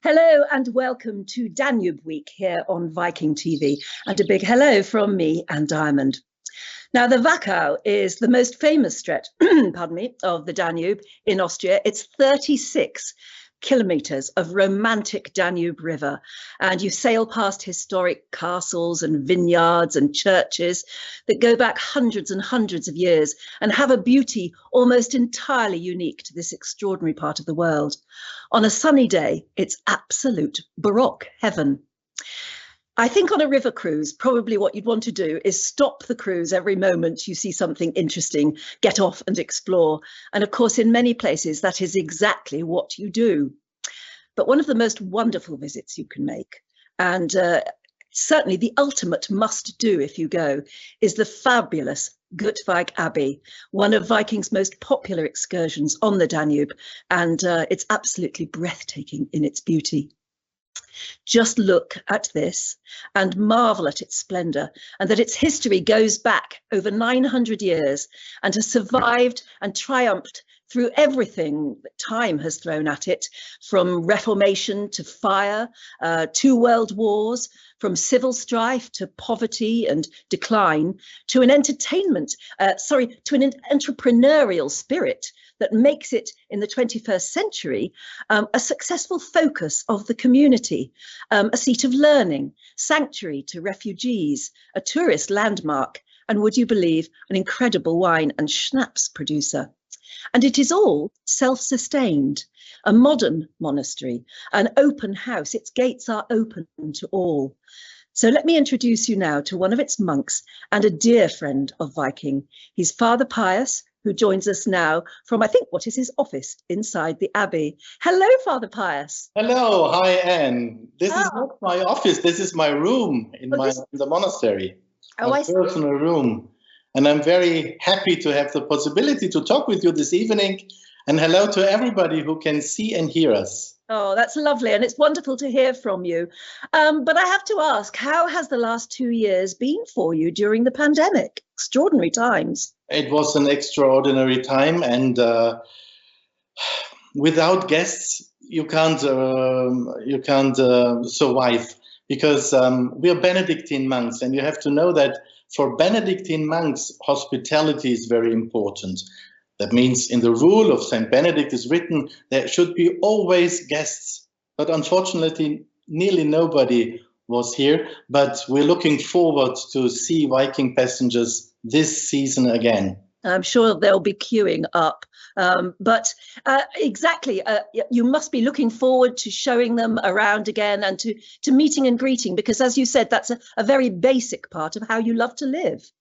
Hello and welcome to Danube Week here on Viking.TV, and a big hello from me and Diamond. Now, the Wachau is the most famous stretch, pardon me, of the Danube in Austria. It's 36 kilometers of romantic Danube River, and you sail past historic castles and vineyards and churches that go back hundreds and hundreds of years and have a beauty almost entirely unique to this extraordinary part of the world. On a sunny day, it's absolute Baroque heaven. I think on a river cruise, probably what you'd want to do is stop the cruise every moment you see something interesting, get off and explore. And of course, in many places, that is exactly what you do. But one of the most wonderful visits you can make, and certainly the ultimate must do if you go, is the fabulous Göttweig Abbey, one of Viking's most popular excursions on the Danube. And it's absolutely breathtaking in its beauty. Just look at this and marvel at its splendour, and that its history goes back over 900 years and has survived and triumphed through everything that time has thrown at it, from Reformation to fire, 2 world wars, from civil strife to poverty and decline, to an entrepreneurial spirit that makes it in the 21st century a successful focus of the community, a seat of learning, sanctuary to refugees, a tourist landmark, and would you believe, an incredible wine and schnapps producer. And it is all self-sustained, a modern monastery, an open house. Its gates are open to all. So let me introduce you now to one of its monks and a dear friend of Viking. He's Father Pius, who joins us now from, I think, what is his office inside the Abbey. Hello, Father Pius. Hello, hi, Anne. This is not my office. This is my room in the monastery, my personal room. And I'm very happy to have the possibility to talk with you this evening. And hello to everybody who can see and hear us. Oh, that's lovely. And it's wonderful to hear from you. But I have to ask, how has the last 2 years been for you during the pandemic? Extraordinary times. It was an extraordinary time. And without guests, you can't survive, because we are Benedictine monks. And you have to know that for Benedictine monks, hospitality is very important. That means in the rule of Saint Benedict is written there should be always guests. But unfortunately, nearly nobody was here. But we're looking forward to see Viking passengers this season again. I'm sure they'll be queuing up. Exactly, you must be looking forward to showing them around again and to meeting and greeting, because as you said, that's a very basic part of how you love to live.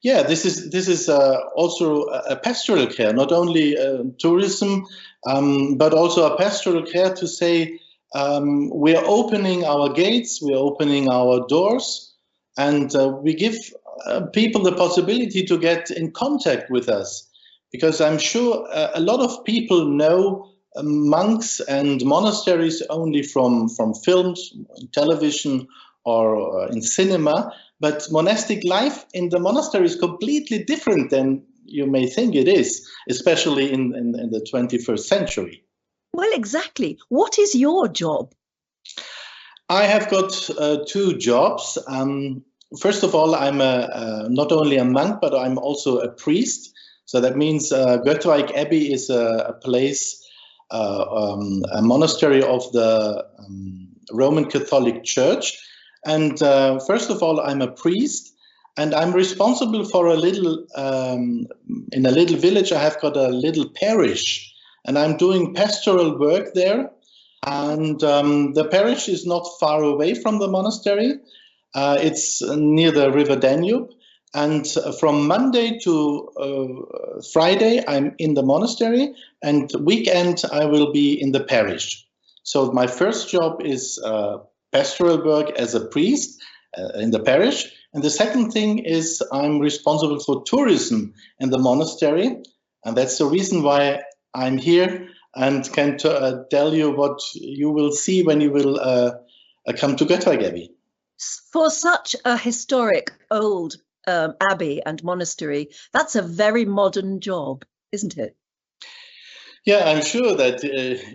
Yeah, this is also a pastoral care, not only tourism, but also a pastoral care to say we are opening our gates, we are opening our doors, and we give people the possibility to get in contact with us. Because I'm sure a lot of people know monks and monasteries only from films, television, or in cinema. But monastic life in the monastery is completely different than you may think it is, especially in the 21st century. Well, exactly. What is your job? I have got 2 jobs. First of all, I'm not only a monk, but I'm also a priest. So that means Göttweig Abbey is a place, a monastery of the Roman Catholic Church. And first of all, I'm a priest, and I'm responsible for a little, in a little village, I have got a little parish, and I'm doing pastoral work there. And the parish is not far away from the monastery. It's near the river Danube. And from Monday to Friday, I'm in the monastery, and weekend I will be in the parish. So my first job is pastoral work as a priest in the parish. And the second thing is I'm responsible for tourism in the monastery. And that's the reason why I'm here and can tell you what you will see when you will come to Göttweig Abbey. For such a historic old abbey and monastery, that's a very modern job, isn't it? Yeah, I'm sure that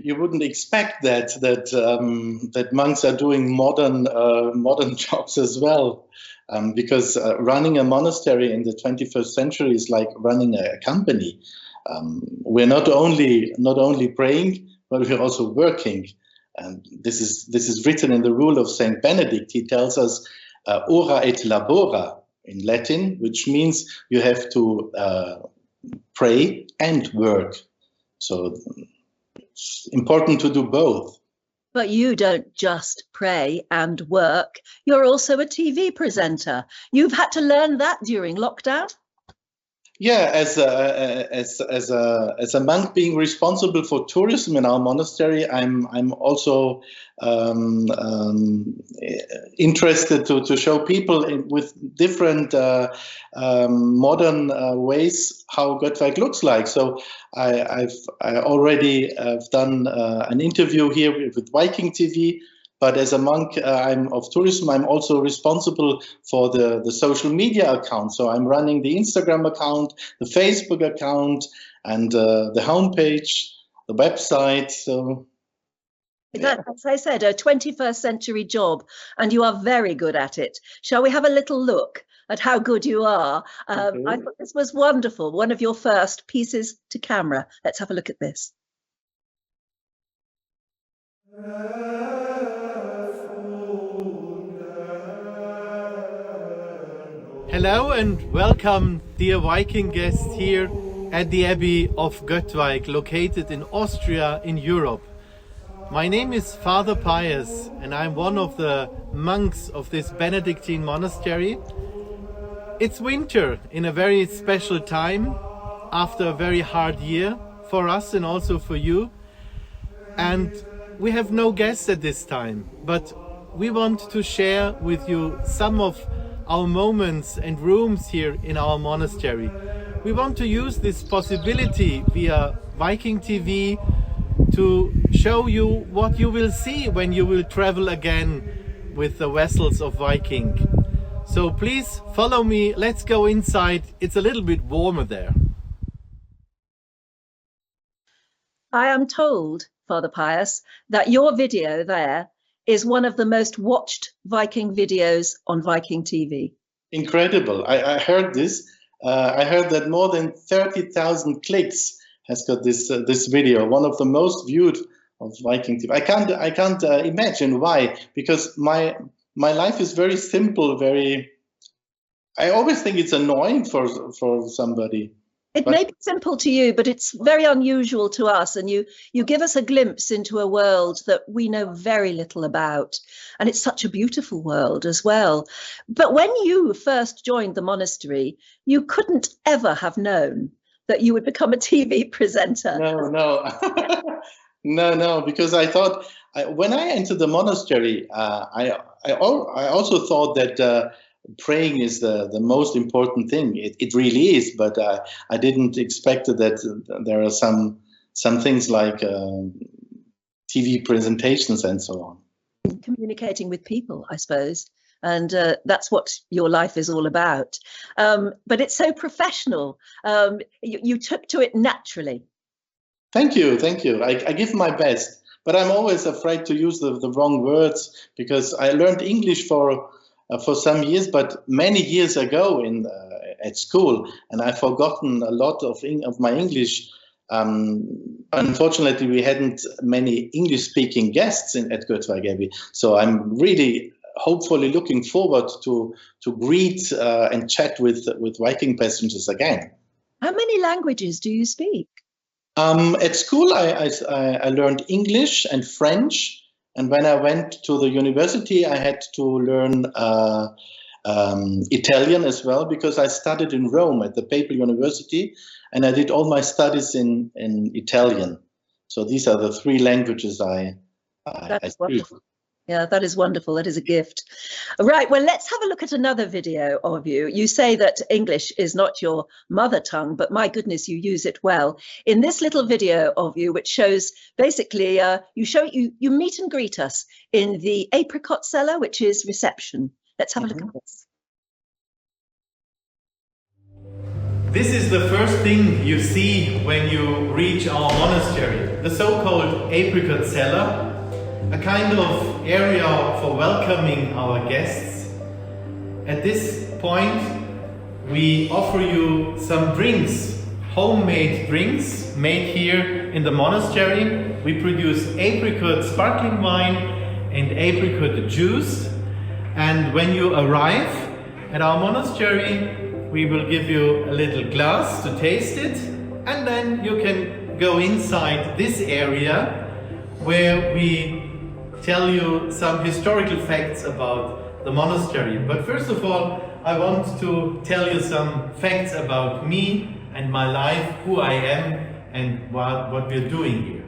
you wouldn't expect that monks are doing modern jobs as well, because running a monastery in the 21st century is like running a company. We're not only praying, but we're also working, and this is written in the rule of Saint Benedict. He tells us ora et labora in Latin, which means you have to pray and work. So it's important to do both. But you don't just pray and work. You're also a TV presenter. You've had to learn that during lockdown? Yeah, as a monk being responsible for tourism in our monastery, I'm also interested to show people with different modern ways how Göttweig looks like. So I already have done an interview here with Viking.TV. But as a monk of tourism, I'm also responsible for the social media account. So I'm running the Instagram account, the Facebook account, and the homepage, the website. So, yeah. As I said, a 21st century job, and you are very good at it. Shall we have a little look at how good you are? Okay. I thought this was wonderful. One of your first pieces to camera. Let's have a look at this. Hello and welcome, dear Viking guests, here at the Abbey of Göttweig, located in Austria in Europe. My name is Father Pius and I'm one of the monks of this Benedictine monastery. It's winter in a very special time after a very hard year for us and also for you. And we have no guests at this time, but we want to share with you some of our moments and rooms here in our monastery. We want to use this possibility via Viking.TV to show you what you will see when you will travel again with the vessels of Viking. So please follow me, let's go inside. It's a little bit warmer there. I am told, Father Pius, that your video there is one of the most watched Viking videos on Viking.TV. Incredible. I heard this. I heard that more than 30,000 clicks has got this video, one of the most viewed of Viking.TV. I can't imagine why, because my life is very simple, I always think it's annoying for somebody. It may be simple to you, but it's very unusual to us. And you give us a glimpse into a world that we know very little about. And it's such a beautiful world as well. But when you first joined the monastery, you couldn't ever have known that you would become a TV presenter. No, because I thought, when I entered the monastery, I also thought that praying is the most important thing. It really is, but I didn't expect that there are some things like TV presentations and so on. Communicating with people, I suppose, and that's what your life is all about. But it's so professional. You took to it naturally. Thank you. I give my best, but I'm always afraid to use the wrong words, because I learned English for some years, but many years ago at school, and I've forgotten a lot of my English. Unfortunately, we hadn't many English-speaking guests at Göttweig Abbey, so I'm really hopefully looking forward to greet and chat with Viking passengers again. How many languages do you speak? At school, I learned English and French. And when I went to the university, I had to learn Italian as well, because I studied in Rome at the Papal University, and I did all my studies in Italian. So these are the three languages I speak. Wonderful. Yeah, that is wonderful. That is a gift. Right, well, let's have a look at another video of you. You say that English is not your mother tongue, but my goodness, you use it well. In this little video of you, which shows basically, you meet and greet us in the apricot cellar, which is reception. Let's have a look at this. This is the first thing you see when you reach our monastery, the so-called apricot cellar, a kind of area for welcoming our guests. At this point, we offer you some drinks, homemade drinks made here in the monastery. We produce apricot sparkling wine and apricot juice. And when you arrive at our monastery, we will give you a little glass to taste it, and then you can go inside this area where we tell you some historical facts about the monastery. But first of all, I want to tell you some facts about me and my life, who I am and what we're doing here.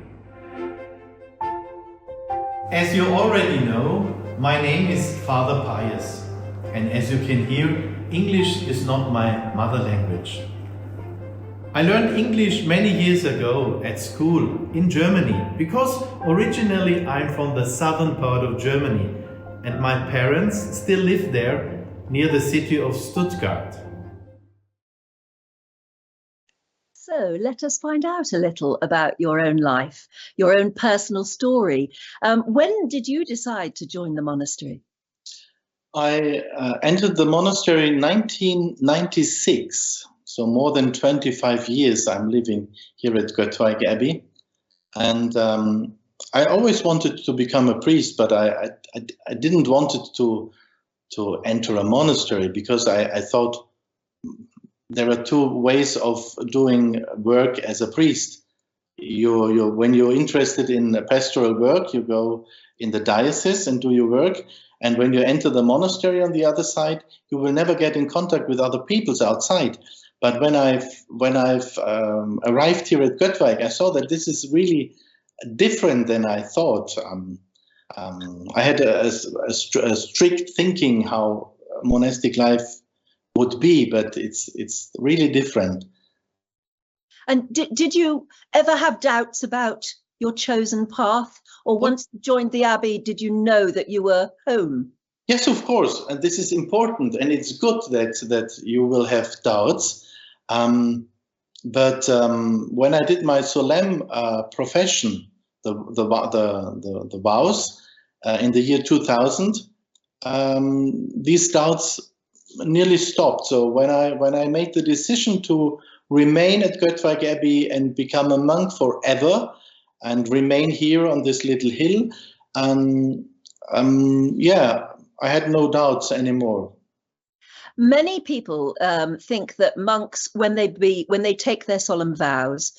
As you already know, my name is Father Pius, and as you can hear, English is not my mother language. I learned English many years ago at school in Germany because originally I'm from the southern part of Germany and my parents still live there near the city of Stuttgart. So let us find out a little about your own life, your own personal story. When did you decide to join the monastery? I entered the monastery in 1996, so more than 25 years I'm living here at Göttweig Abbey. And I always wanted to become a priest, but I didn't want it to enter a monastery because I thought there are two ways of doing work as a priest. When you're interested in pastoral work, you go in the diocese and do your work. And when you enter the monastery on the other side, you will never get in contact with other peoples outside. But when I've arrived here at Göttweig, I saw that this is really different than I thought. I had a strict thinking how monastic life would be, but it's really different. And did you ever have doubts about your chosen path? Or once you joined the Abbey, did you know that you were home? Yes, of course. And this is important. And it's good that you will have doubts. But when I did my solemn profession, the vows, in the year 2000, these doubts nearly stopped. So when I made the decision to remain at Göttweig Abbey and become a monk forever, and remain here on this little hill, yeah, I had no doubts anymore. Many people think that monks, when they take their solemn vows,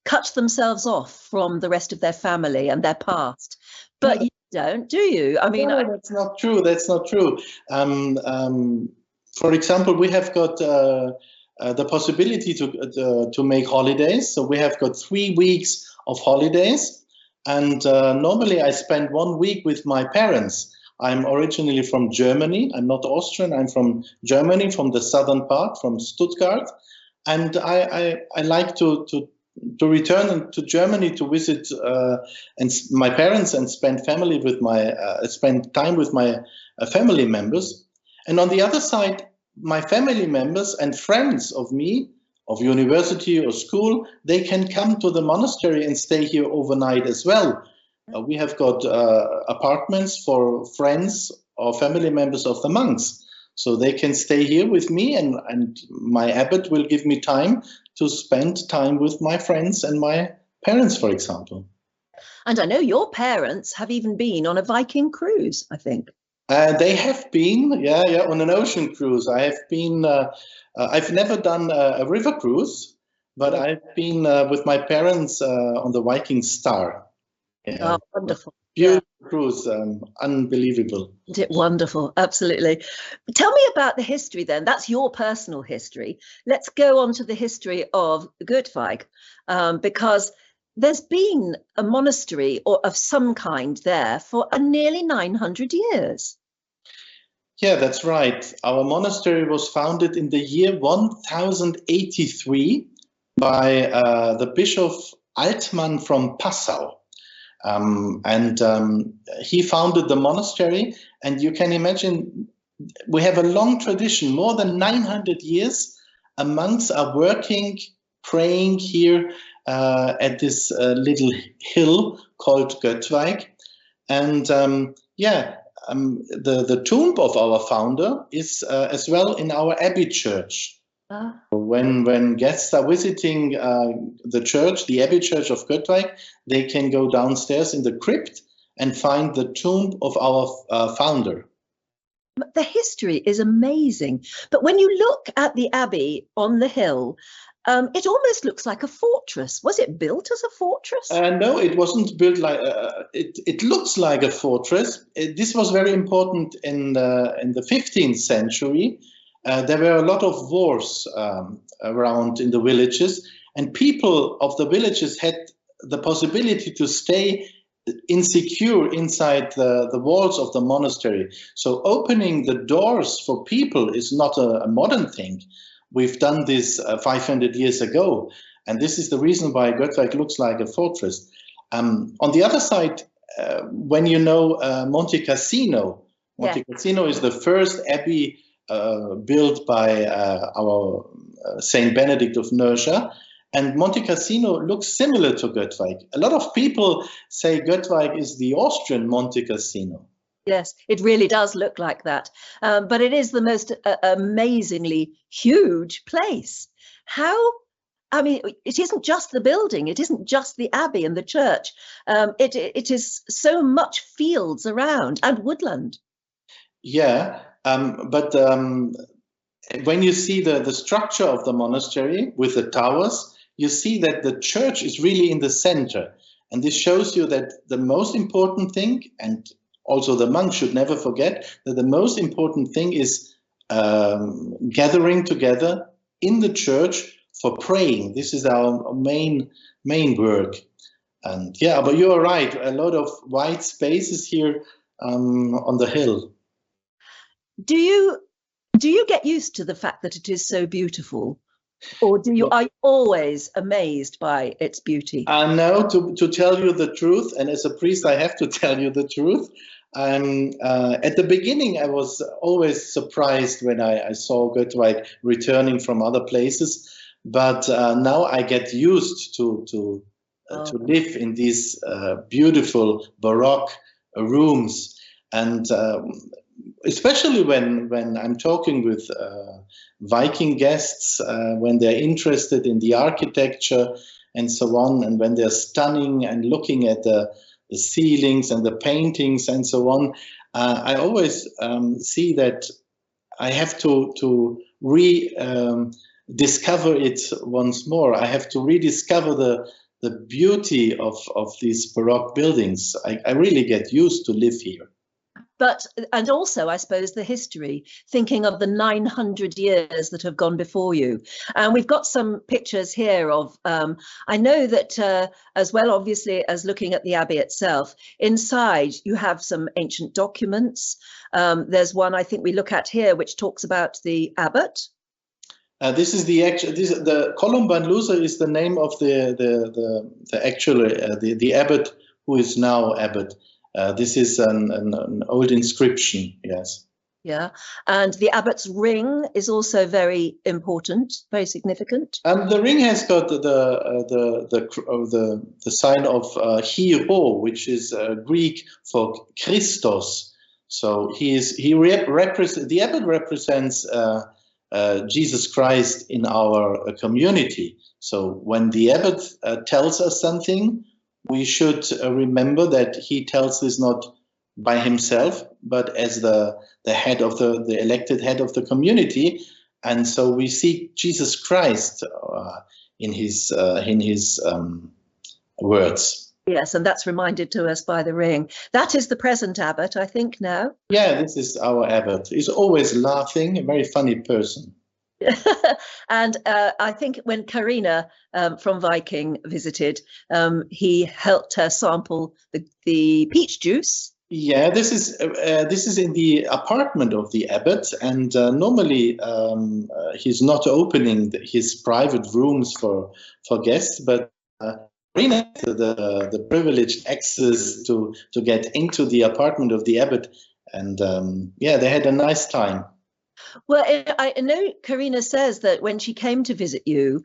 cut themselves off from the rest of their family and their past. But you don't, do you? I mean, no, that's not true. That's not true. For example, we have got the possibility to make holidays. So we have got 3 weeks of holidays, and normally I spend 1 week with my parents. I'm originally from Germany. I'm not Austrian. I'm from Germany, from the southern part, from Stuttgart, and I like to return to Germany to visit my parents and spend time with my family members. And on the other side, my family members and friends of me, of university or school, they can come to the monastery and stay here overnight as well. We have got apartments for friends or family members of the monks. So they can stay here with me, and my abbot will give me time to spend time with my friends and my parents, for example. And I know your parents have even been on a Viking cruise, I think. They have been, yeah, on an ocean cruise. I have been, I've never done a river cruise, but I've been with my parents on the Viking Star. Yeah. Oh, wonderful. Beautiful cruise, unbelievable. Wonderful, absolutely. Tell me about the history then. That's your personal history. Let's go on to the history of Göttweig, because there's been a monastery of some kind there for nearly 900 years. Yeah, that's right. Our monastery was founded in the year 1083 by the Bishop Altmann from Passau. He founded the monastery, and you can imagine we have a long tradition, more than 900 years, monks are working, praying here at this little hill called Göttweig. And the tomb of our founder is as well in our abbey church. When guests are visiting the church, the abbey church of Göttweig, they can go downstairs in the crypt and find the tomb of our founder. The history is amazing. But when you look at the abbey on the hill, it almost looks like a fortress. Was it built as a fortress? No, it wasn't built like. It looks like a fortress. This was very important in the 15th century. There were a lot of wars around in the villages, and people of the villages had the possibility to stay insecure inside the walls of the monastery. So opening the doors for people is not a modern thing. We've done this 500 years ago, and this is the reason why Göttweig looks like a fortress. On the other side, when you know Monte Cassino, Cassino is the first abbey built by our Saint Benedict of Nursia, and Monte Cassino looks similar to Göttweig. A lot of people say Göttweig is the Austrian Monte Cassino. Yes, it really does look like that. But it is the most amazingly huge place. I mean, it isn't just the building, it isn't just the abbey and the church. It is so much fields around and woodland. Yeah, but when you see the structure of the monastery with the towers, you see that the church is really in the center. And this shows you that the most important thing, and also the monks should never forget, that the most important thing is gathering together in the church for praying. This is our main work. And yeah, but you're right, a lot of white spaces here on the hill. Do you get used to the fact that it is so beautiful? Or are you always amazed by its beauty? No, to tell you the truth, and as a priest I have to tell you the truth. At the beginning I was always surprised when I saw Göttweig returning from other places, but now I get used to live in these beautiful Baroque rooms, and especially when I'm talking with Viking guests, when they're interested in the architecture and so on, and when they're stunning and looking at the ceilings and the paintings and so on, I always see that I have to rediscover it once more. I have to rediscover the beauty of these Baroque buildings. I really get used to live here. And also, I suppose, the history, thinking of the 900 years that have gone before you. And we've got some pictures here of, I know that as well, obviously, as looking at the abbey itself, inside you have some ancient documents. There's one I think we look at here, which talks about the abbot. This is the Columban Loser is the name of the abbot who is now abbot. This is an old inscription, yes. Yeah, and the abbot's ring is also very important, very significant. The ring has got the sign of Hero, which is Greek for Christos. So the abbot represents Jesus Christ in our community. So when the abbot tells us something, we should remember that he tells this not by himself, but as the head of the elected head of the community, and so we see Jesus Christ in his words. Yes, and that's reminded to us by the ring. That is the present abbot, I think, now. Yeah, this is our abbot. He's always laughing, a very funny person. And I think when Karina from Viking visited, he helped her sample the peach juice. Yeah, this is in the apartment of the abbot, and normally he's not opening his private rooms for guests, but Karina had the privileged access to get into the apartment of the abbot, and yeah, they had a nice time. Well, I know Karina says that when she came to visit you,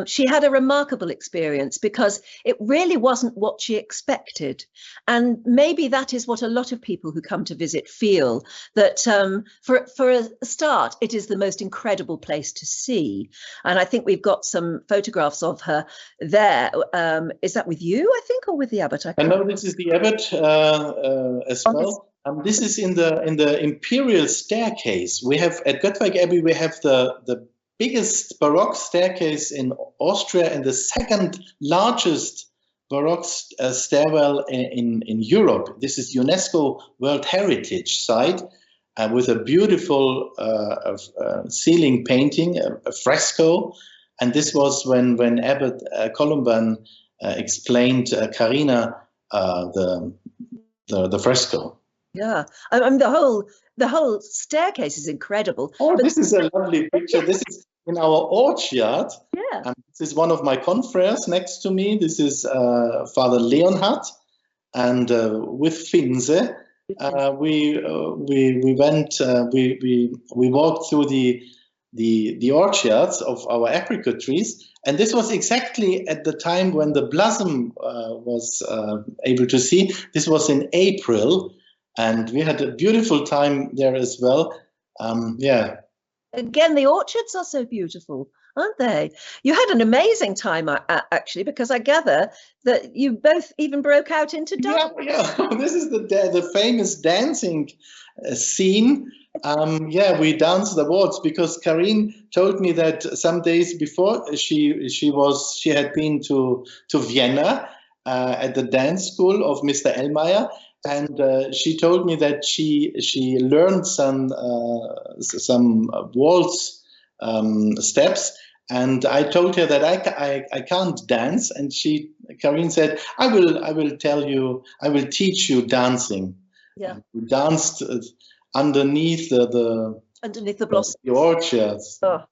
she had a remarkable experience because it really wasn't what she expected. And maybe that is what a lot of people who come to visit feel, that for a start, it is the most incredible place to see. And I think we've got some photographs of her there. Is that with you, I think, or with the abbot? I know this is the abbot as well. This is in the imperial staircase. We have at Göttweig Abbey, we have the biggest Baroque staircase in Austria and the second largest Baroque stairwell in Europe. This is UNESCO World Heritage Site with a beautiful ceiling painting, a fresco. And this was when Abbot Columban explained Karina the fresco. Yeah, I mean the whole staircase is incredible. Oh, this is a lovely picture. This is in our orchard. Yeah. This is one of my confreres next to me. This is Father Leonhard, and with Finse, we walked through the orchards of our apricot trees, and this was exactly at the time when the blossom was able to see. This was in April. And we had a beautiful time there as well. Yeah. Again, the orchards are so beautiful, aren't they? You had an amazing time, actually, because I gather that you both even broke out into dance. Yeah. This is the famous dancing scene. Yeah, we danced the waltz because Karine told me that some days before she had been to Vienna at the dance school of Mr. Ellmeyer. And she told me that she learned some waltz steps, and I told her that I can't dance, and Karine said, I will teach you dancing. Yeah, we danced underneath the blossoms, the orchards. Oh.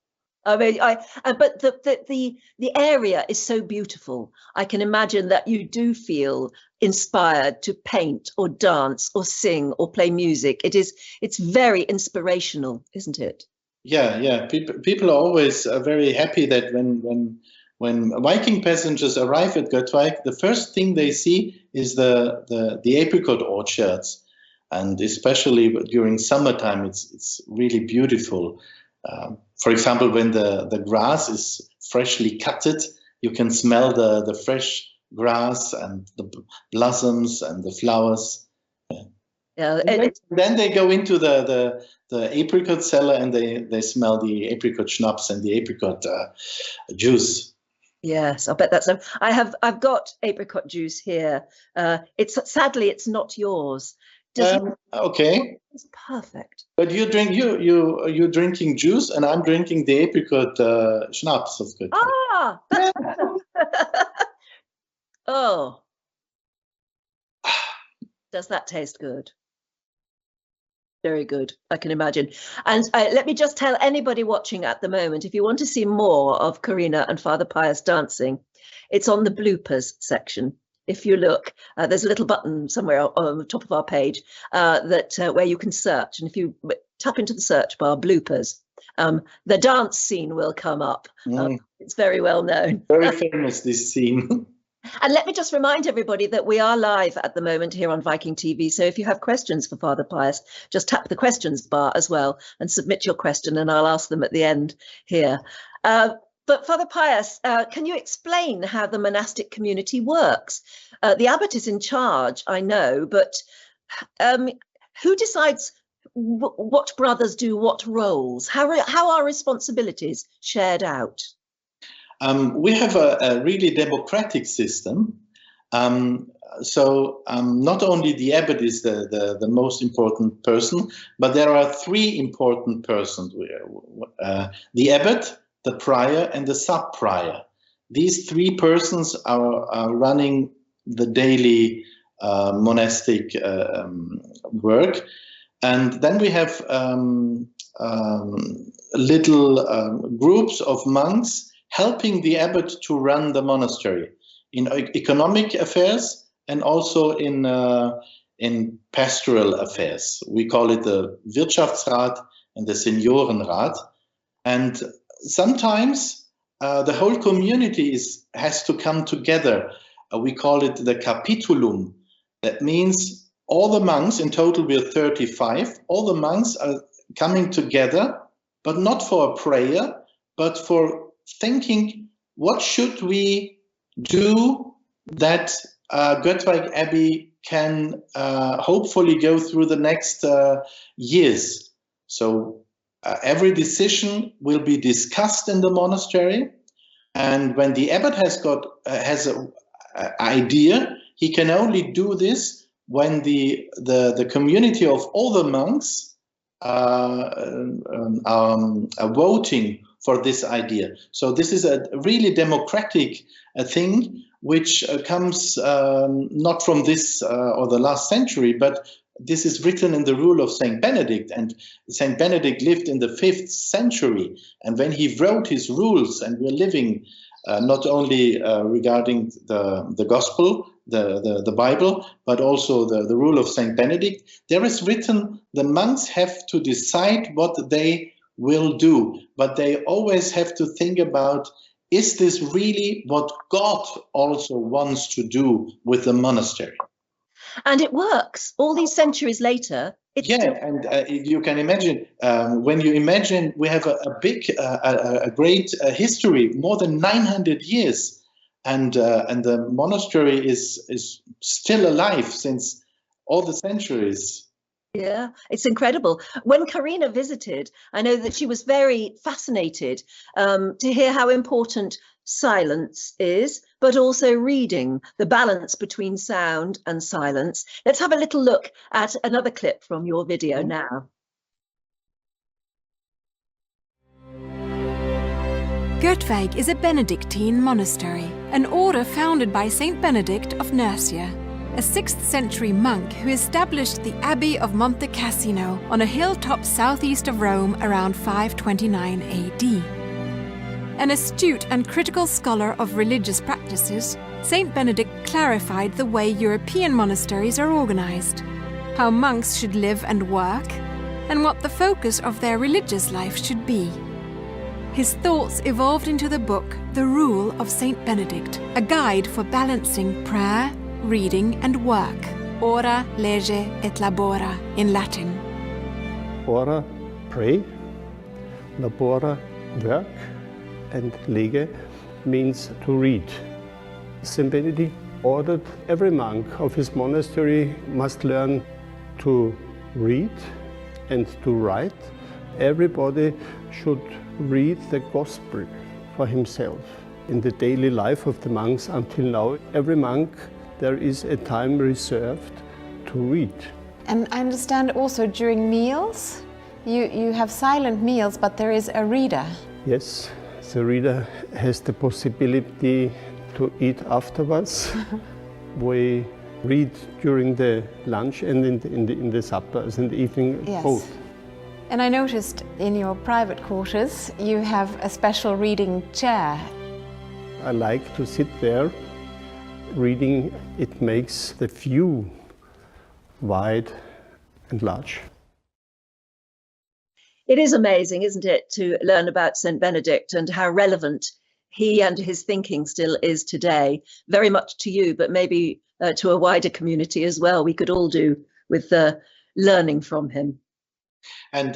I mean, but the area is so beautiful. I can imagine that you do feel inspired to paint or dance or sing or play music. It's very inspirational, isn't it? Yeah. People are always very happy that when Viking passengers arrive at Göttweig, the first thing they see is the apricot orchards, and especially during summertime, it's really beautiful. For example, when the grass is freshly cutted, you can smell the fresh grass and the blossoms and the flowers. Yeah. Then they go into the apricot cellar and they smell the apricot schnapps and the apricot juice. Yes, I bet that's. I've got apricot juice here. Sadly it's not yours. Okay. It's perfect. But you're drinking juice, and I'm drinking the apricot schnapps of Göttweig. Ah, that's oh, does that taste good? Very good, I can imagine. And let me just tell anybody watching at the moment, if you want to see more of Karina and Father Pius dancing, it's on the bloopers section. If you look, there's a little button somewhere on the top of our page where you can search. And if you tap into the search bar, bloopers, the dance scene will come up. It's very well known. Very famous, this scene. And let me just remind everybody that we are live at the moment here on Viking TV. So if you have questions for Father Pius, just tap the questions bar as well and submit your question, and I'll ask them at the end here. But Father Pius, can you explain how the monastic community works? The abbot is in charge, I know, but who decides what brothers do what roles? How are responsibilities shared out? We have a really democratic system. So not only the abbot is the most important person, but there are three important persons. The abbot, the prior, and the sub-prior. These three persons are running the daily monastic work. And then we have little groups of monks helping the abbot to run the monastery in economic affairs and also in pastoral affairs. We call it the Wirtschaftsrat in the Seniorenrat. And sometimes the whole community has to come together. We call it the capitulum. That means all the monks, in total we are 35, all the monks are coming together, but not for a prayer, but for thinking, what should we do that Göttweig Abbey can hopefully go through the next years. So every decision will be discussed in the monastery, and when the abbot has an idea, he can only do this when the community of all the monks are voting for this idea. So this is a really democratic thing, which comes not from this or the last century, but this is written in the rule of Saint Benedict, and Saint Benedict lived in the 5th century, and when he wrote his rules, and we're living not only regarding the gospel, the Bible, but also the rule of Saint Benedict, there is written the monks have to decide what they will do, but they always have to think about, is this really what God also wants to do with the monastery? And it works. All these centuries later, it's still... And you can imagine, when you imagine we have a great history, more than 900 years, and the monastery is still alive since all the centuries. Yeah, it's incredible. When Karina visited, I know that she was very fascinated to hear how important silence is, but also reading, the balance between sound and silence. Let's have a little look at another clip from your video now. Göttweig is a Benedictine monastery, an order founded by Saint Benedict of Nursia, a 6th century monk who established the Abbey of Monte Cassino on a hilltop southeast of Rome around 529 AD. An astute and critical scholar of religious practices, Saint Benedict clarified the way European monasteries are organized, how monks should live and work, and what the focus of their religious life should be. His thoughts evolved into the book The Rule of Saint Benedict, a guide for balancing prayer, reading and work, ora, lege et labora in Latin. Ora, pray, labora, work, and lege means to read. Saint Benedict ordered every monk of his monastery must learn to read and to write. Everybody should read the gospel for himself. In the daily life of the monks until now, every monk there is a time reserved to read. And I understand also during meals, you have silent meals, but there is a reader. Yes, the reader has the possibility to eat afterwards. We read during the lunch and in the suppers in the evening, yes. Both. And I noticed in your private quarters, you have a special reading chair. I like to sit there. Reading, it makes the view wide and large. It is amazing, isn't it, to learn about St. Benedict and how relevant he and his thinking still is today. Very much to you, but maybe to a wider community as well. We could all do with learning from him. And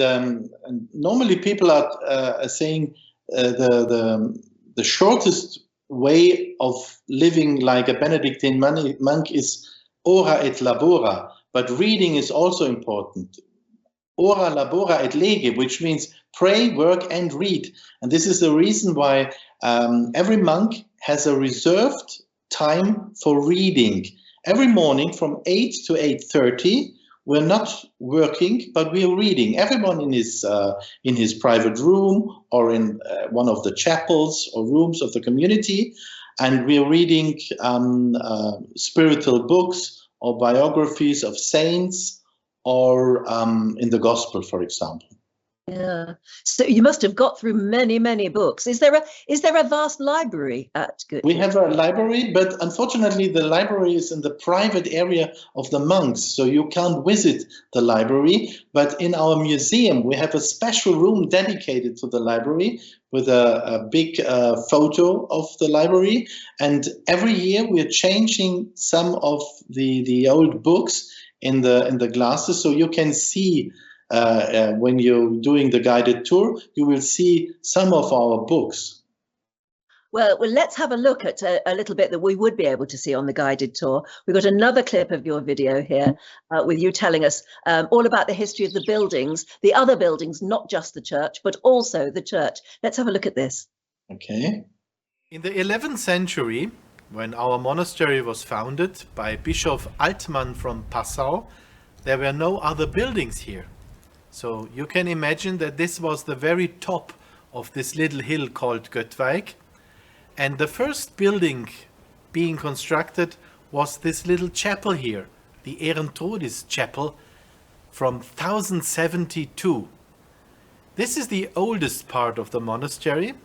normally people are saying the shortest way of living like a Benedictine monk is ora et labora, but reading is also important. Ora labora et lege, which means pray, work and read. And this is the reason why every monk has a reserved time for reading. Every morning from 8 to 8:30, we're not working, but we're reading. Everyone in his private room or in one of the chapels or rooms of the community, and we're reading spiritual books or biographies of saints or in the gospel, for example. Yeah. So you must have got through many, many books. Is there a vast library at Göttweig? We have a library, but unfortunately the library is in the private area of the monks, so you can't visit the library. But in our museum, we have a special room dedicated to the library with a big photo of the library. And every year we're changing some of the old books in the glasses, so you can see when you're doing the guided tour, you will see some of our books. Well, let's have a look at a little bit that we would be able to see on the guided tour. We've got another clip of your video here with you telling us all about the history of the buildings, the other buildings, not just the church, but also the church. Let's have a look at this. Okay. In the 11th century, when our monastery was founded by Bishop Altmann from Passau, there were no other buildings here. So you can imagine that this was the very top of this little hill called Göttweig. And the first building being constructed was this little chapel here, the Ehrentrudis chapel from 1072. This is the oldest part of the monastery,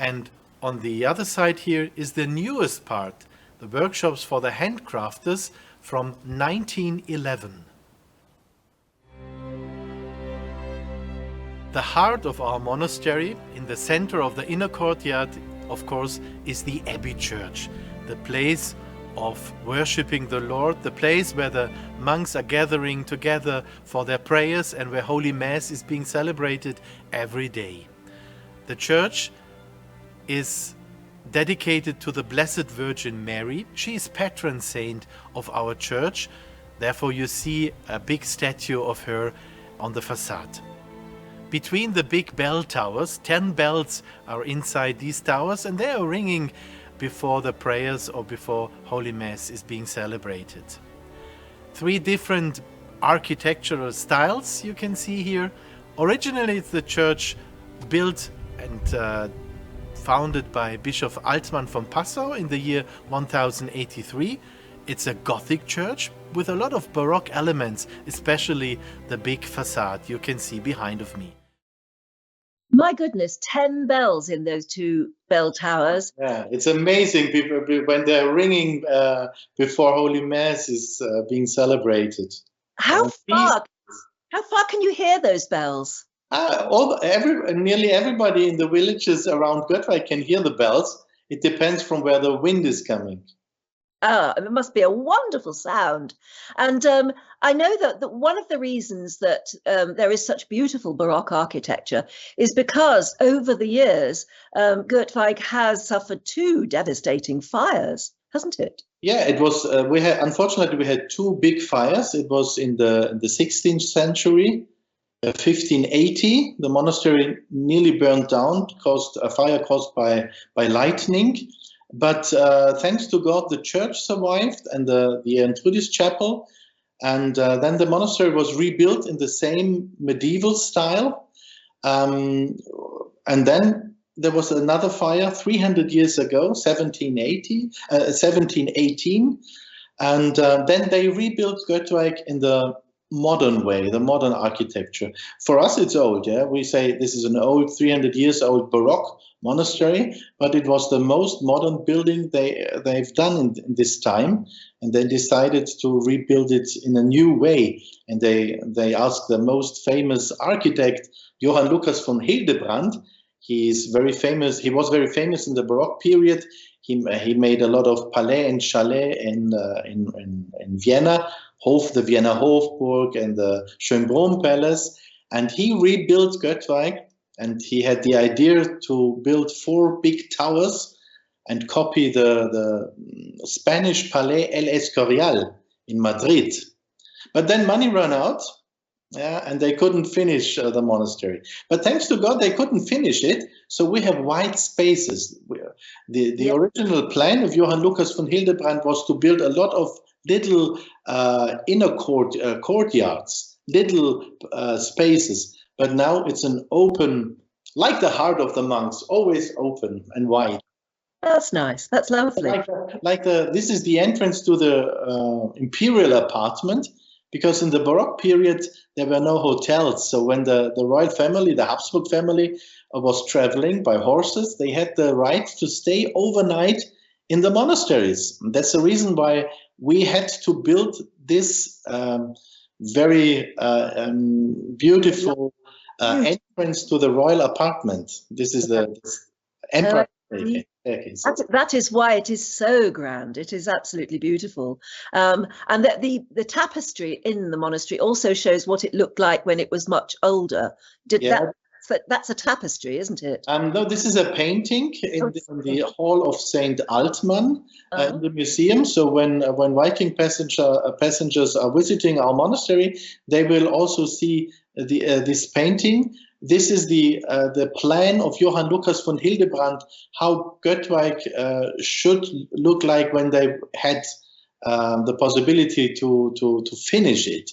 and on the other side here is the newest part, the workshops for the handcrafters from 1911. The heart of our monastery, in the center of the inner courtyard, of course, is the Abbey Church, the place of worshipping the Lord, the place where the monks are gathering together for their prayers and where Holy Mass is being celebrated every day. The church is dedicated to the Blessed Virgin Mary. She is patron saint of our church. Therefore, you see a big statue of her on the facade. Between the big bell towers, 10 bells are inside these towers, and they are ringing before the prayers or before Holy Mass is being celebrated. 3 different architectural styles you can see here. Originally, it's the church built and founded by Bishop Altmann from Passau in the year 1083. It's a Gothic church with a lot of Baroque elements, especially the big facade you can see behind of me. My goodness, 10 bells in those 2 bell towers. Yeah, it's amazing people, when they're ringing before Holy Mass is being celebrated. How far can you hear those bells? Nearly everybody in the villages around Göttweig can hear the bells. It depends from where the wind is coming. It must be a wonderful sound. And I know that one of the reasons that there is such beautiful Baroque architecture is because over the years, Göttweig has suffered 2 devastating fires, hasn't it? Yeah, it was. Unfortunately, we had 2 big fires. It was in the 16th century, 1580. The monastery nearly burned down, a fire caused by lightning. But thanks to God, the church survived and the Ehrentrudis chapel. And then the monastery was rebuilt in the same medieval style. And then there was another fire 300 years ago, 1718. And then they rebuilt Göttweig in the modern way, the modern architecture. For us, it's old. Yeah, we say this is an old 300 years old Baroque monastery, but it was the most modern building they've done in this time, and they decided to rebuild it in a new way. And they asked the most famous architect, Johann Lucas von Hildebrand. He's very famous. He was very famous in the Baroque period. He made a lot of palais and chalet in Vienna, the Vienna Hofburg and the Schönbrunn Palace, and he rebuilt Göttweig. And he had the idea to build 4 big towers and copy the Spanish Palais El Escorial in Madrid. But then money ran out, and they couldn't finish the monastery. But thanks to God, they couldn't finish it. So we have wide spaces. The original plan of Johann Lucas von Hildebrand was to build a lot of little inner courtyards, little spaces. But now it's an open, like the heart of the monks, always open and wide. That's nice. That's lovely. This is the entrance to the imperial apartment, because in the Baroque period, there were no hotels. So when the royal family, the Habsburg family, was traveling by horses, they had the right to stay overnight in the monasteries. And that's the reason why we had to build this very beautiful entrance to the royal apartment. This is the emperor staircase. That is why it is so grand. It is absolutely beautiful. And that the tapestry in the monastery also shows what it looked like when it was much older. That's a tapestry, isn't it? No, this is a painting in the Hall of St. Altman in the museum. So when Viking passengers are visiting our monastery, they will also see this painting. This is the plan of Johann Lucas von Hildebrand, how Göttweig should look like when they had the possibility to finish it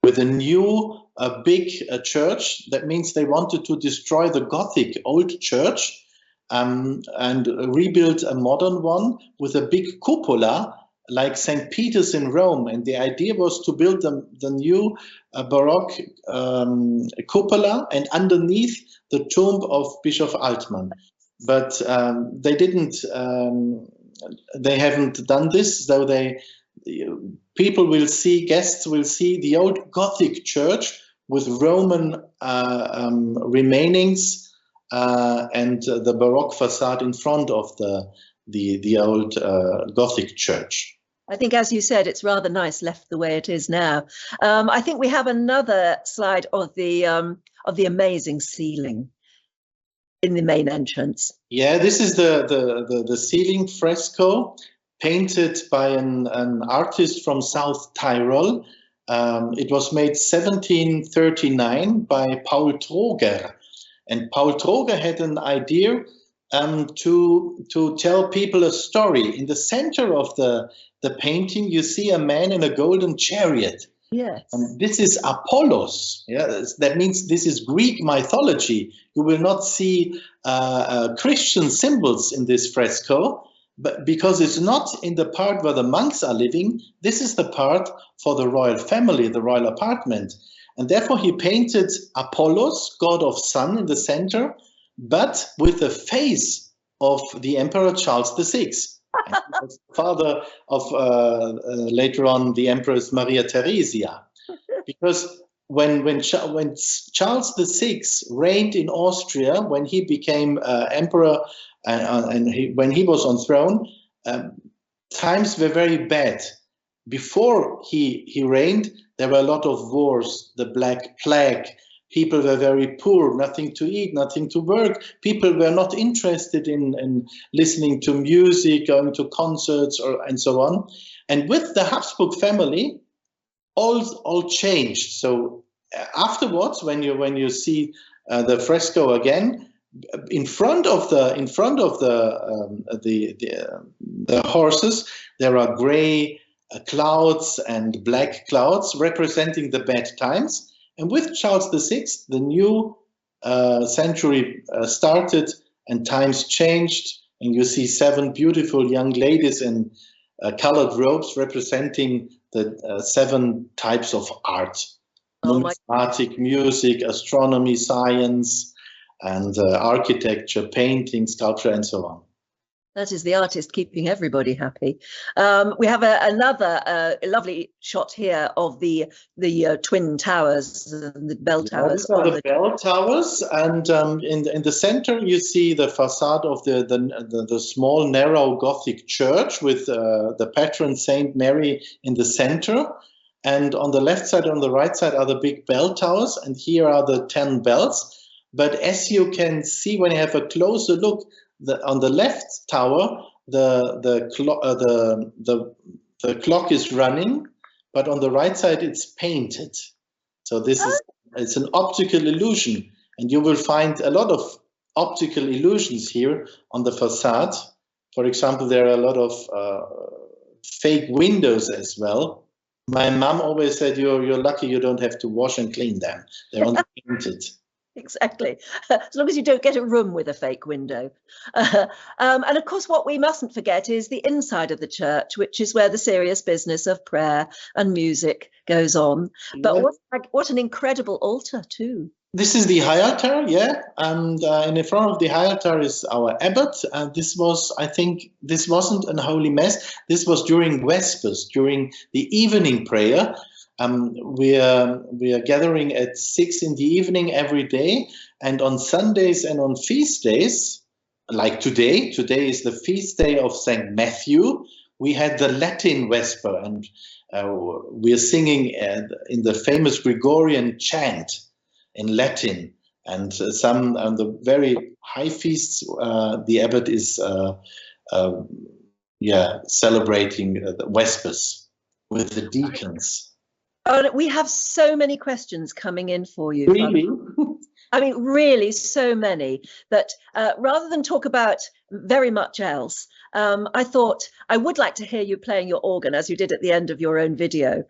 with a new big church. That means they wanted to destroy the Gothic old church and rebuild a modern one with a big cupola like St. Peter's in Rome. And the idea was to build the new Baroque cupola and underneath the tomb of Bishop Altmann. But they didn't, they haven't done this, so people will see, guests will see the old Gothic church with Roman remainings and the Baroque facade in front of the old Gothic church. I think, as you said, it's rather nice left the way it is now. I think we have another slide of the amazing ceiling in the main entrance. Yeah, this is the ceiling fresco painted by an artist from South Tyrol. It was made 1739 by Paul Troger. And Paul Troger had an idea to tell people a story. In the center of the painting, you see a man in a golden chariot. Yes. And this is Apollos. Yeah, that means this is Greek mythology. You will not see Christian symbols in this fresco, but because it's not in the part where the monks are living, this is the part for the royal family, the royal apartment. And therefore he painted Apollos, god of sun, in the center, but with the face of the Emperor Charles VI. And he was the father of later on the Empress Maria Theresia. Because when Charles VI reigned in Austria, when he became emperor when he was on throne, times were very bad. Before he reigned, there were a lot of wars, the Black Plague. People were very poor, nothing to eat, nothing to work. People were not interested in listening to music, going to concerts, and so on. And with the Habsburg family, all changed. So afterwards, when you see the fresco again, in front of the horses, there are gray clouds and black clouds representing the bad times. And with Charles VI, the new century started and times changed. And you see 7 beautiful young ladies in colored robes representing the 7 types of art. Numismatic, music, astronomy, science, and architecture, painting, sculpture, and so on. That is the artist keeping everybody happy. We have another lovely shot here of the twin towers, the bell towers. Those are the bell towers, and in the center you see the facade of the small narrow Gothic church with the patron Saint Mary in the center. And on the left side, on the right side are the big bell towers, and here are the 10 bells. But as you can see when you have a closer look, on the left tower, the clock is running, but on the right side it's painted. So it's an optical illusion, and you will find a lot of optical illusions here on the facade. For example, there are a lot of fake windows as well. My mom always said, "You're lucky you don't have to wash and clean them. They're only painted." Exactly. As long as you don't get a room with a fake window. And of course, what we mustn't forget is the inside of the church, which is where the serious business of prayer and music goes on. But what an incredible altar too. This is the high altar, yeah, and in the front of the high altar is our abbot. And I think this wasn't a holy mass. This was during Vespers, during the evening prayer. We are gathering at 6 in the evening every day, and on Sundays and on feast days, like today is the feast day of Saint Matthew. We had the Latin Vesper, and we are singing in the famous Gregorian chant in Latin. And some on the very high feasts, the abbot is celebrating the Vespers with the deacons. Oh, we have so many questions coming in for you. Really? I mean, really, so many that rather than talk about very much else, I thought I would like to hear you playing your organ as you did at the end of your own video.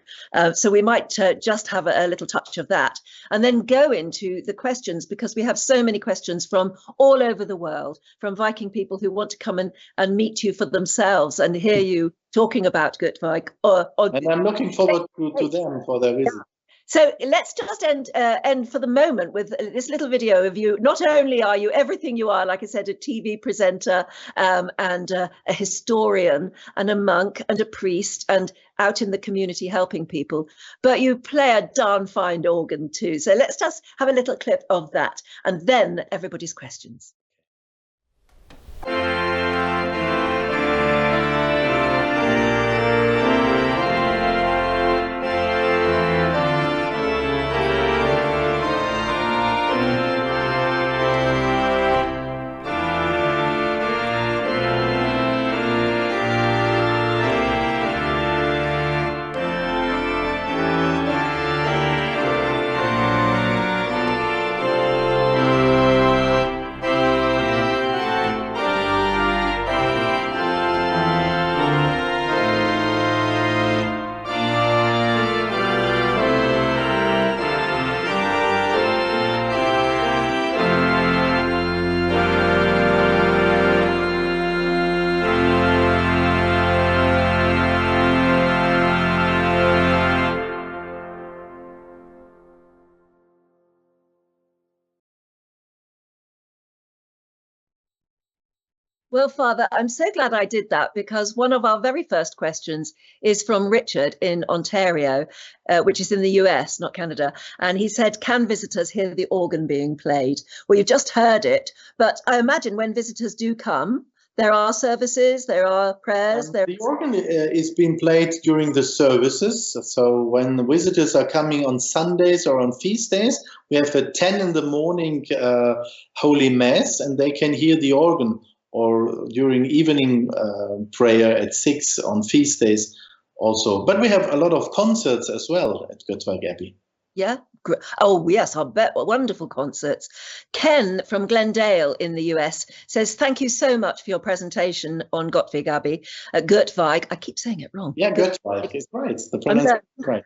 So we might just have a little touch of that and then go into the questions, because we have so many questions from all over the world, from Viking people who want to come and meet you for themselves and hear you talking about Göttweig. And I'm looking forward to them for their visit. So let's just end for the moment with this little video of you. Not only are you everything you are, like I said, a TV presenter and a historian and a monk and a priest and out in the community helping people, but you play a darn fine organ too. So let's just have a little clip of that and then everybody's questions. Well, Father, I'm so glad I did that, because one of our very first questions is from Richard in Ontario, which is in the US, not Canada. And he said, can visitors hear the organ being played? Well, you've just heard it, but I imagine when visitors do come, there are services, there are prayers. The organ is being played during the services. So when the visitors are coming on Sundays or on feast days, we have a 10 in the morning Holy Mass, and they can hear the organ. Or during evening prayer at 6 on feast days also. But we have a lot of concerts as well at Göttweig Abbey. Yeah. Oh, yes, I bet. Wonderful concerts. Ken from Glendale in the US says, thank you so much for your presentation on Göttweig Abbey. Göttweig, I keep saying it wrong. Yeah, Göttweig is right. The pronunciation is right.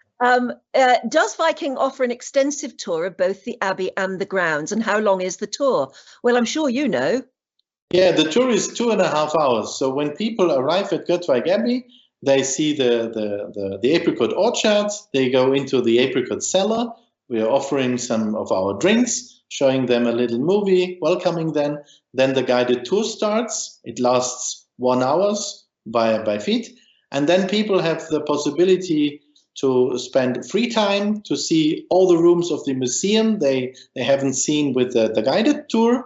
Does Viking offer an extensive tour of both the Abbey and the grounds? And how long is the tour? Well, I'm sure you know. Yeah, the tour is 2.5 hours. So when people arrive at Göttweig Abbey, they see the apricot orchards, they go into the apricot cellar. We are offering some of our drinks, showing them a little movie, welcoming them. Then the guided tour starts. It lasts 1 hour by feet. And then people have the possibility to spend free time to see all the rooms of the museum they haven't seen with the guided tour.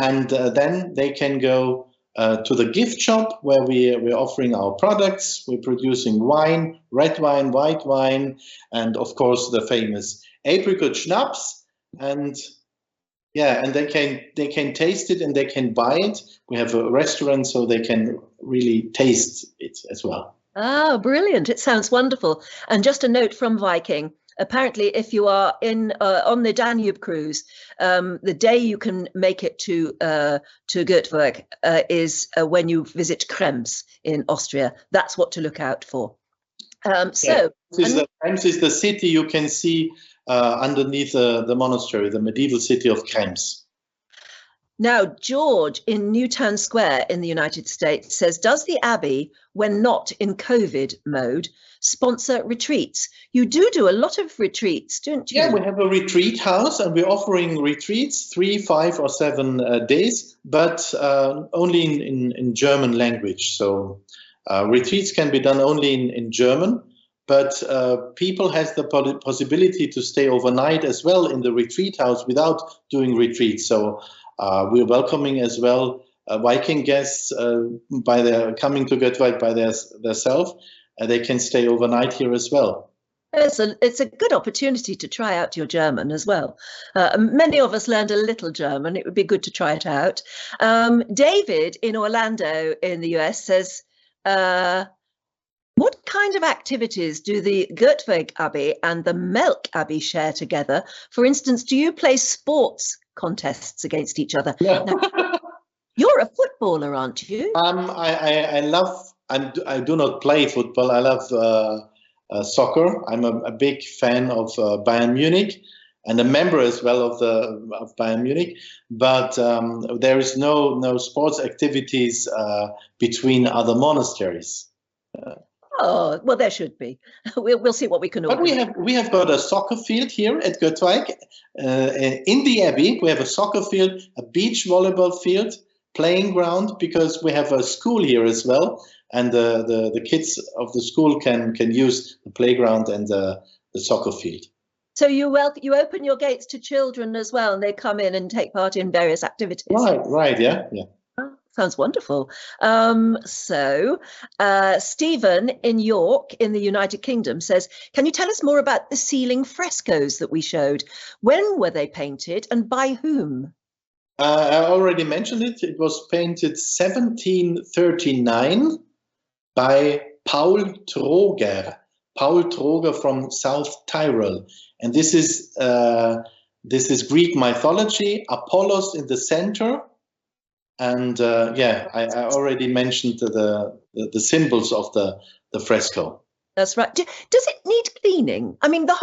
And then they can go to the gift shop where we're offering our products. We're producing wine, red wine, white wine, and of course the famous apricot schnapps. And yeah, and they can taste it and they can buy it. We have a restaurant so they can really taste it as well. Ah, brilliant. It sounds wonderful. And just a note from Viking. Apparently, if you are on the Danube cruise, the day you can make it to Göttweig is when you visit Krems in Austria. That's what to look out for. Krems is the city you can see underneath the monastery, the medieval city of Krems. Now, George in Newtown Square in the United States says, does the Abbey, when not in COVID mode, sponsor retreats? You do a lot of retreats, don't you? Yeah, we have a retreat house and we're offering retreats 3, 5 or 7 days, but only in German language. So retreats can be done only in German, but people have the possibility to stay overnight as well in the retreat house without doing retreats. So we're welcoming as well Viking guests by their coming to Göttweig by themselves. They can stay overnight here as well. It's a good opportunity to try out your German as well. Many of us learned a little German. It would be good to try it out. David in Orlando in the US says, what kind of activities do the Göttweig Abbey and the Melk Abbey share together? For instance, do you play sports contests against each other? Yeah. Now, you're a footballer, aren't you? I love, I do not play football. I love soccer. I'm a big fan of Bayern Munich and a member as well of Bayern Munich. But there is no sports activities between other monasteries. Oh, well, there should be. We'll see what we can organize. But we have got a soccer field here at Göttweig. In the Abbey, we have a soccer field, a beach volleyball field, playing ground, because we have a school here as well. And the kids of the school can use the playground and the soccer field. So you open your gates to children as well, and they come in and take part in various activities. Right, yeah. Oh, sounds wonderful. Stephen in York in the United Kingdom says, can you tell us more about the ceiling frescoes that we showed? When were they painted and by whom? I already mentioned it. It was painted 1739 by Paul Troger from South Tyrol. And this is Greek mythology, Apollos in the center. And I already mentioned the symbols of the fresco. That's right. Does it need cleaning? I mean, that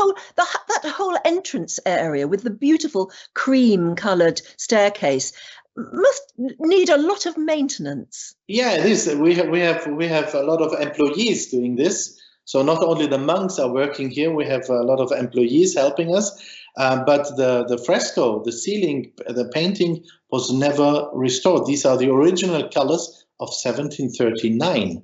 whole entrance area with the beautiful cream-coloured staircase must need a lot of maintenance. Yeah, it is. We have a lot of employees doing this. So not only the monks are working here, we have a lot of employees helping us. But the fresco, the ceiling, the painting was never restored. These are the original colors of 1739.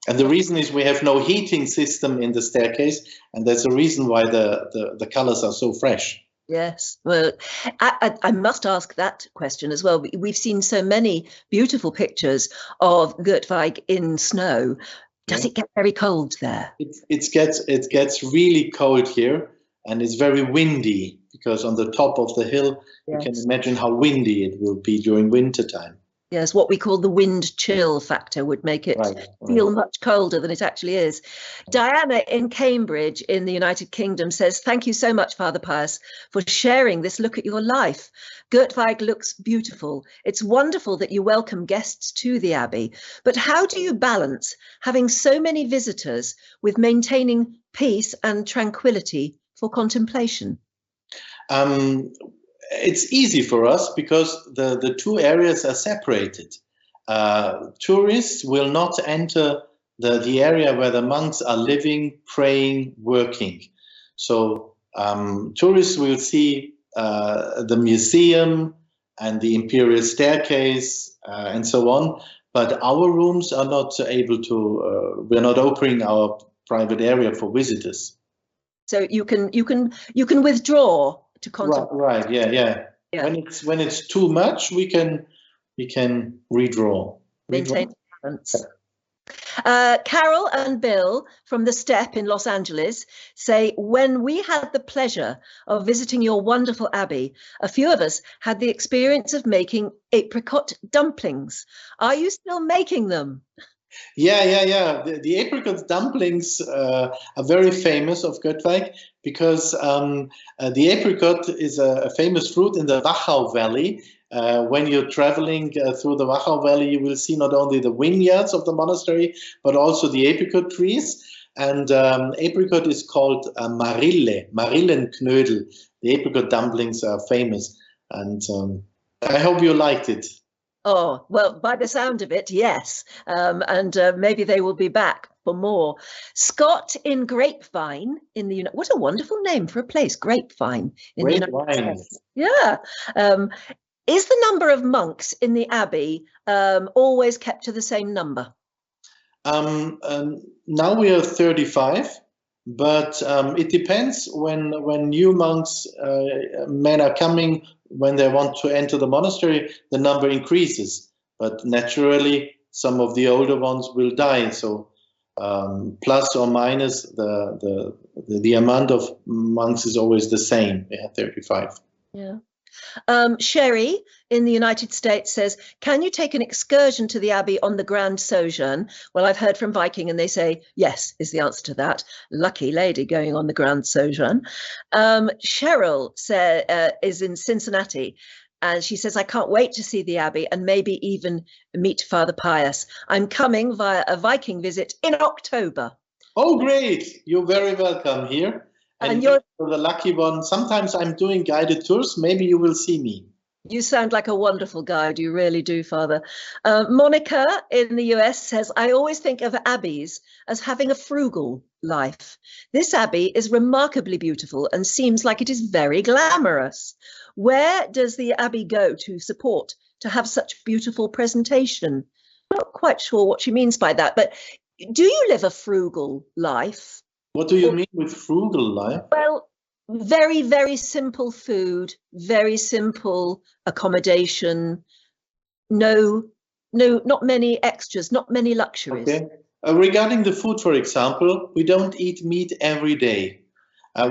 And the reason is we have no heating system in the staircase, and that's the reason why the colors are so fresh. Yes, well, I must ask that question as well. We've seen so many beautiful pictures of Göttweig in snow. Does it get very cold there? It gets really cold here, and it's very windy because on the top of the hill, you can imagine how windy it will be during winter time. Yes, what we call the wind chill factor would make it feel much colder than it actually is. Diana in Cambridge in the United Kingdom says, thank you so much, Father Pius, for sharing this look at your life. Göttweig looks beautiful. It's wonderful that you welcome guests to the Abbey. But how do you balance having so many visitors with maintaining peace and tranquility for contemplation? It's easy for us because the two areas are separated. Tourists will not enter the area where the monks are living, praying, working. So tourists will see the museum and the imperial staircase and so on. But our rooms are not able to. We're not opening our private area for visitors. So you can withdraw to contemplate. Right. Yeah. When it's too much, we can redraw. Maintain balance. Carol and Bill from the Step in Los Angeles say, when we had the pleasure of visiting your wonderful abbey, a few of us had the experience of making apricot dumplings. Are you still making them? Yeah. The apricot dumplings are very famous of Göttweig because the apricot is a famous fruit in the Wachau Valley. When you're traveling through the Wachau Valley, you will see not only the vineyards of the monastery, but also the apricot trees. And apricot is called Marille, Marillenknödel. The apricot dumplings are famous, and I hope you liked it. Oh, well, by the sound of it, yes. And maybe they will be back for more. Scott in Grapevine in the United... What a wonderful name for a place, Grapevine. In the United States. Yeah. Is the number of monks in the abbey always kept to the same number? Now we are 35, but it depends when new monks, men are coming, when they want to enter the monastery, the number increases. But naturally, some of the older ones will die. So plus or minus, the amount of monks is always the same. Yeah, 35. Yeah. Sherry in the United States says, can you take an excursion to the Abbey on the Grand Sojourn? Well, I've heard from Viking and they say yes is the answer to that. Lucky lady going on the Grand Sojourn. Cheryl is in Cincinnati and she says, I can't wait to see the Abbey and maybe even meet Father Pius. I'm coming via a Viking visit in October. Oh, great. You're very welcome here. And you're the lucky one. Sometimes I'm doing guided tours. Maybe you will see me. You sound like a wonderful guide. You really do, Father. Monica in the US says, I always think of abbeys as having a frugal life. This abbey is remarkably beautiful and seems like it is very glamorous. Where does the abbey go to support to have such beautiful presentation? Not quite sure what she means by that, but do you live a frugal life? What do you mean with frugal life? Well, very, very simple food, very simple accommodation, no, not many extras, not many luxuries. Okay. Regarding the food, for example, we don't eat meat every day.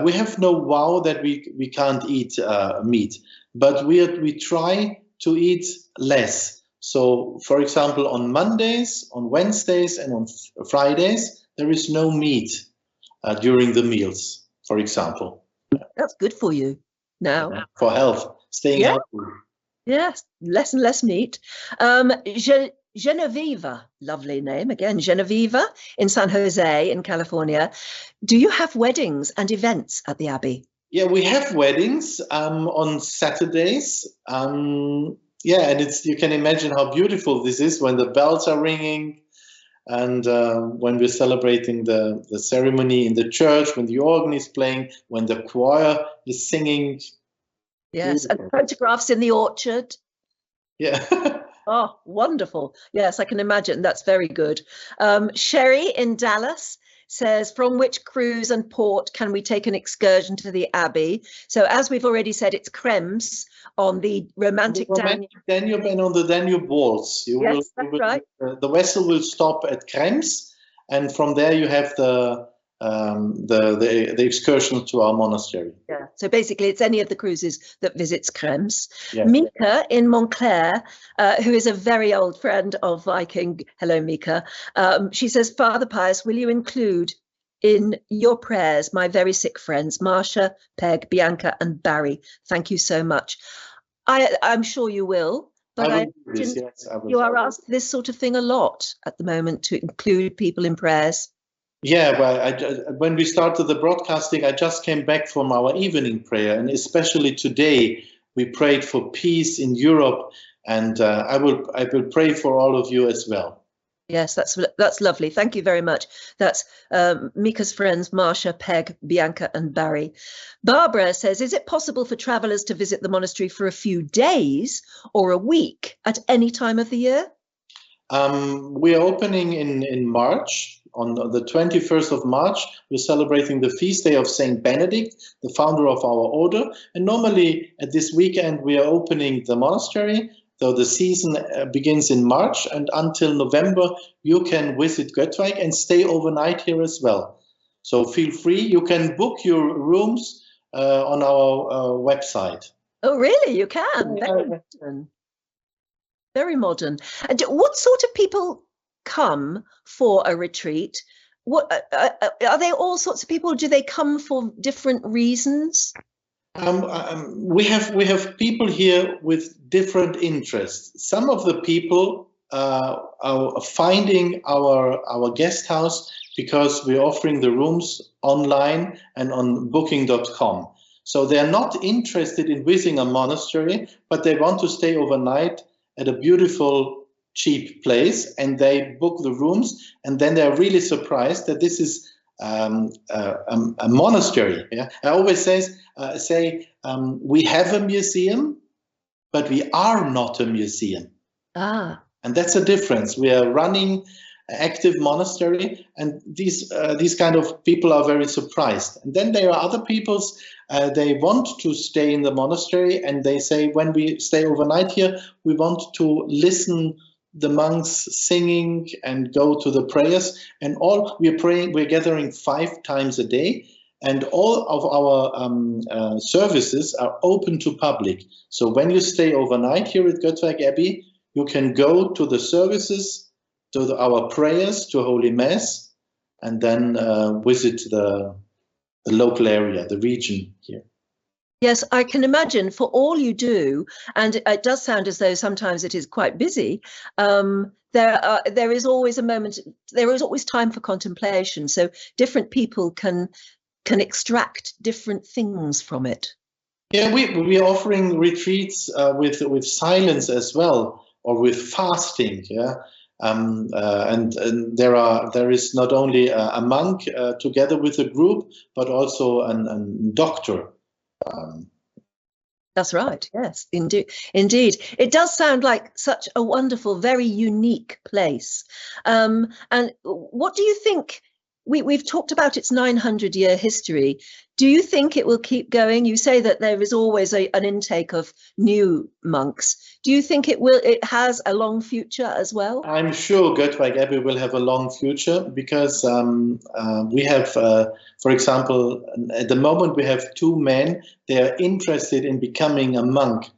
We have no vow that we can't eat meat, but we try to eat less. So, for example, on Mondays, on Wednesdays, and on Fridays, there is no meat. During the meals, for example. That's good for you now. For health, staying healthy. Yes, less and less meat. Genevieve, lovely name again, Genevieve in San Jose in California. Do you have weddings and events at the Abbey? Yeah, we have weddings on Saturdays. And you can imagine how beautiful this is when the bells are ringing. And when we're celebrating the ceremony in the church, when the organ is playing, when the choir is singing. Yes, and photographs in the orchard. Yeah. Oh, wonderful. Yes, I can imagine. That's very good. Sherry in Dallas says, from which cruise and port can we take an excursion to the Abbey? So as we've already said, it's Krems on the romantic Danube and on the Danube Waltz. That's right. The vessel will stop at Krems, and from there you have the excursion to our monastery. Yeah. So basically, it's any of the cruises that visits Krems. Yes. Mika in Montclair, who is a very old friend of Viking. Hello, Mika. She says, Father Pius, will you include in your prayers my very sick friends, Marcia, Peg, Bianca, and Barry? Thank you so much. I'm sure you will. But you are asked this sort of thing a lot at the moment, to include people in prayers. Yeah, well, when we started the broadcasting, I just came back from our evening prayer, and especially today, we prayed for peace in Europe, and I will pray for all of you as well. Yes, that's lovely. Thank you very much. That's Mika's friends, Marcia, Peg, Bianca, and Barry. Barbara says, is it possible for travellers to visit the monastery for a few days or a week at any time of the year? We are opening in March. On the 21st of March, we're celebrating the feast day of Saint Benedict, the founder of our order. And normally at this weekend, we are opening the monastery. So the season begins in March, and until November, you can visit Göttweig and stay overnight here as well. So feel free. You can book your rooms on our website. Oh, really? You can? Very modern. Very modern. And what sort of people come for a retreat? What are they? All sorts of people? Or do they come for different reasons? We have people here with different interests. Some of the people are finding our guest house because we're offering the rooms online and on booking.com. So they're not interested in visiting a monastery, but they want to stay overnight at a beautiful, cheap place, and they book the rooms, and then they're really surprised that this is a monastery. Yeah? I always say we have a museum, but we are not a museum. And that's a difference. We are running an active monastery, and these kind of people are very surprised. And then there are other peoples, they want to stay in the monastery, and they say, when we stay overnight here, we want to listen the monks singing and go to the prayers, and all we're praying, we're gathering 5 times a day, and all of our services are open to public. So when you stay overnight here at Göttweig Abbey, you can go to the services, to our prayers, to Holy Mass, and then visit the local area, the region here. Yes, I can imagine for all you do, and it does sound as though sometimes it is quite busy. There is always a moment. There is always time for contemplation, so different people can extract different things from it. Yeah, we are offering retreats with silence as well, or with fasting. Yeah, and there is not only a monk together with a group, but also a doctor. That's right. Yes, indeed. It does sound like such a wonderful, very unique place. And what do you think? We've talked about its 900-year history. Do you think it will keep going? You say that there is always an intake of new monks. Do you think it has a long future as well? I'm sure Göttweig Abbey will have a long future, because we have, for example, at the moment we have 2 men. They are interested in becoming a monk,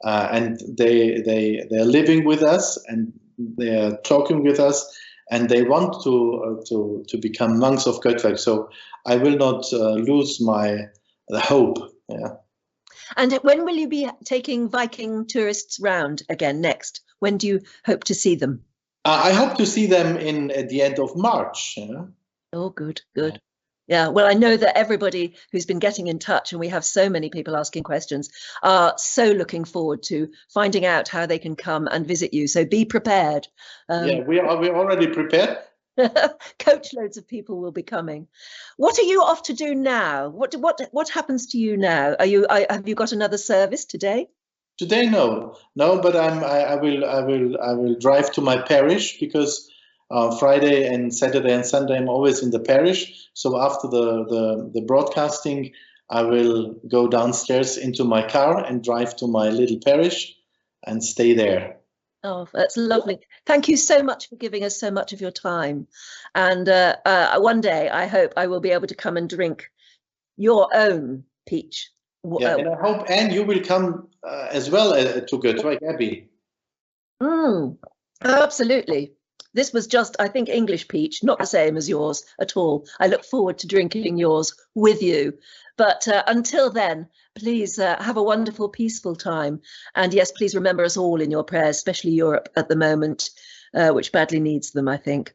and they're living with us, and they're talking with us, and they want to become monks of Göttweig. So I will not lose the hope. Yeah. And when will you be taking Viking tourists round again next? When do you hope to see them? I hope to see them at the end of March. Yeah. Oh, good. Yeah, well, I know that everybody who's been getting in touch, and we have so many people asking questions, are so looking forward to finding out how they can come and visit you. So be prepared. Yeah, we're already prepared. Coachloads of people will be coming. What are you off to do now? What happens to you now? Have you got another service today? Today, no, but I will drive to my parish, because Friday and Saturday and Sunday I'm always in the parish. So after the broadcasting, I will go downstairs into my car and drive to my little parish and stay there. Oh, that's lovely. Thank you so much for giving us so much of your time. And one day I hope I will be able to come and drink your own peach. Yeah, and I hope, Anne, you will come as well to Göttweig Abbey. Absolutely. This was just, I think, English peach, not the same as yours at all. I look forward to drinking yours with you. But until then, please have a wonderful, peaceful time. And yes, please remember us all in your prayers, especially Europe at the moment, which badly needs them, I think.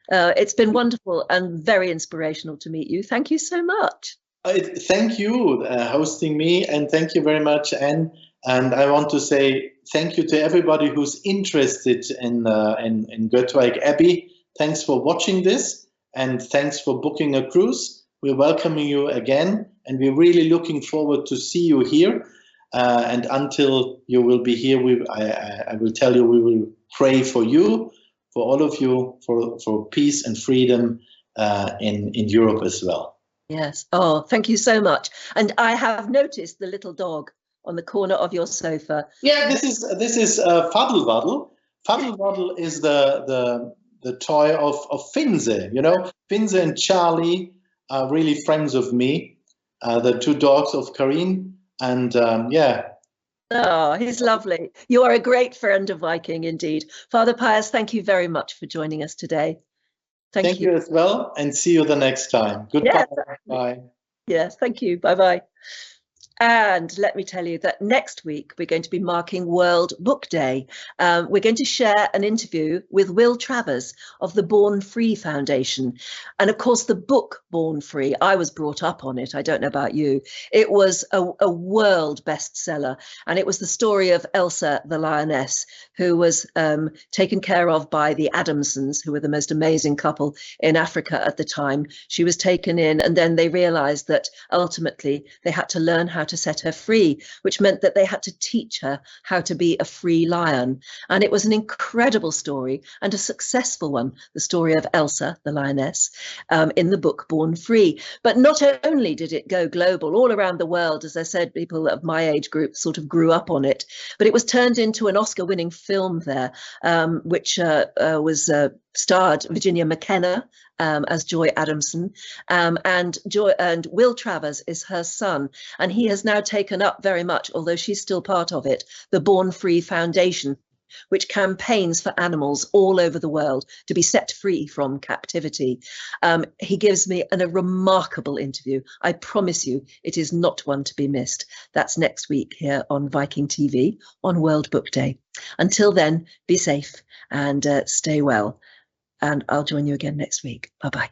It's been wonderful and very inspirational to meet you. Thank you so much. Thank you hosting me, and thank you very much, Anne. And I want to say thank you to everybody who's interested in Göttweig Abbey. Thanks for watching this, and thanks for booking a cruise. We're welcoming you again, and we're really looking forward to see you here. And until you will be here, I will tell you, we will pray for you, for all of you, for peace and freedom in Europe as well. Yes. Oh, thank you so much. And I have noticed the little dog on the corner of your sofa. Yeah, this is Faddel. Faddel is the toy of Finse. You know, Finse and Charlie are really friends of me. The 2 dogs of Karin, and yeah. Oh, he's lovely. You are a great friend of Viking, indeed. Father Pius, thank you very much for joining us today. Thank you as well, and see you the next time. Goodbye. Yes, bye. Yes, thank you. Bye-bye. And let me tell you that next week we're going to be marking World Book Day. We're going to share an interview with Will Travers of the Born Free Foundation. And of course, the book Born Free, I was brought up on it. I don't know about you. It was a world bestseller. And it was the story of Elsa the lioness, who was taken care of by the Adamsons, who were the most amazing couple in Africa at the time. She was taken in, and then they realized that ultimately they had to learn how to set her free, which meant that they had to teach her how to be a free lion. And it was an incredible story and a successful one, the story of Elsa, the lioness, in the book Born Free. But not only did it go global, all around the world, as I said, people of my age group sort of grew up on it, but it was turned into an Oscar-winning film there, which was starred Virginia McKenna as Joy Adamson, and Will Travers is her son, and he has now taken up very much, although she's still part of it, the Born Free Foundation, which campaigns for animals all over the world to be set free from captivity. He gives me a remarkable interview. I promise you, it is not one to be missed. That's next week here on Viking TV on World Book Day. Until then, be safe and stay well. And I'll join you again next week. Bye-bye.